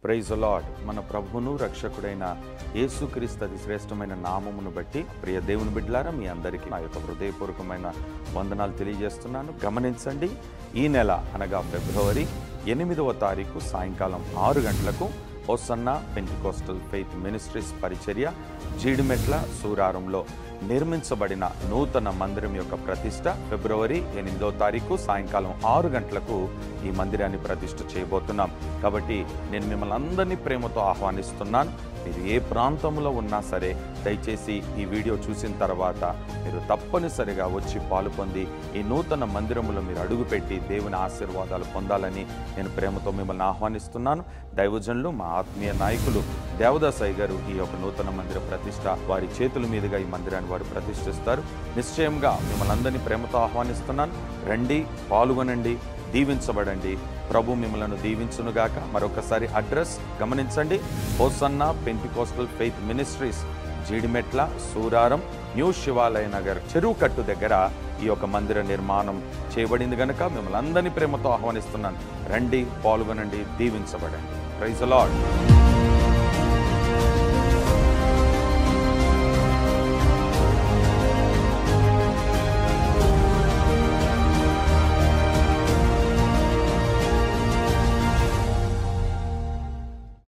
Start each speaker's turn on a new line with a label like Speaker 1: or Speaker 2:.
Speaker 1: Praise the lord. మన ప్రభువును రక్షకుడైన యేసుక్రీస్తు అతి శ్రేష్టమైన నామమును బట్టి ప్రియ దేవుని బిడ్డలారా, మీ అందరికీ నా యొక్క హృదయపూర్వకమైన వందనాలు తెలియజేస్తున్నాను. గమనించండి, ఈ నెల అనగా ఫిబ్రవరి 8వ తారీఖు సాయంకాలం 6 గంటలకు హోసన్నా పెంటికోస్టల్ ఫెయిత్ మినిస్ట్రీస్ పరిచర్య జీడిమెట్ల సూరారంలో నిర్మించబడిన నూతన మందిరం యొక్క ప్రతిష్ట ఫిబ్రవరి 8వ తారీఖు సాయంకాలం 6 గంటలకు ఈ మందిరాన్ని ప్రతిష్ట చేయబోతున్నాం. కాబట్టి నేను మిమ్మల్ని అందరినీ ప్రేమతో ఆహ్వానిస్తున్నాను. మీరు ఏ ప్రాంతంలో ఉన్నా సరే దయచేసి ఈ వీడియో చూసిన తర్వాత మీరు తప్పనిసరిగా వచ్చి పాలు పొంది ఈ నూతన మందిరంలో మీరు అడుగుపెట్టి దేవుని ఆశీర్వాదాలు పొందాలని నేను ప్రేమతో మిమ్మల్ని ఆహ్వానిస్తున్నాను. దైవజనులు, మా ఆత్మీయ నాయకులు దేవదాసయ్య గారు ఈ యొక్క నూతన మందిర ప్రతిష్ట వారి చేతుల మీదుగా ఈ మందిరాన్ని వారు ప్రతిష్ఠిస్తారు. నిశ్చయంగా మిమ్మల్ని అందరినీ ప్రేమతో ఆహ్వానిస్తున్నాను. రండి, పాల్గొనండి, దీవించబడండి. ప్రభు మిమ్మలను దీవించునుగాక. మరొకసారి అడ్రస్ గమనించండి, Hosanna Pentecostal faith ministries, Jeedimetla Suraram, new Shivalaya Nagar చెరువు కట్టు దగ్గర ఈ యొక్క మందిర నిర్మాణం చేయబడింది గనుక మిమ్మల్ని అందరినీ ప్రేమతో ఆహ్వానిస్తున్నాను. రండి, పాల్గొనండి, దీవించబడండి. Praise the lord.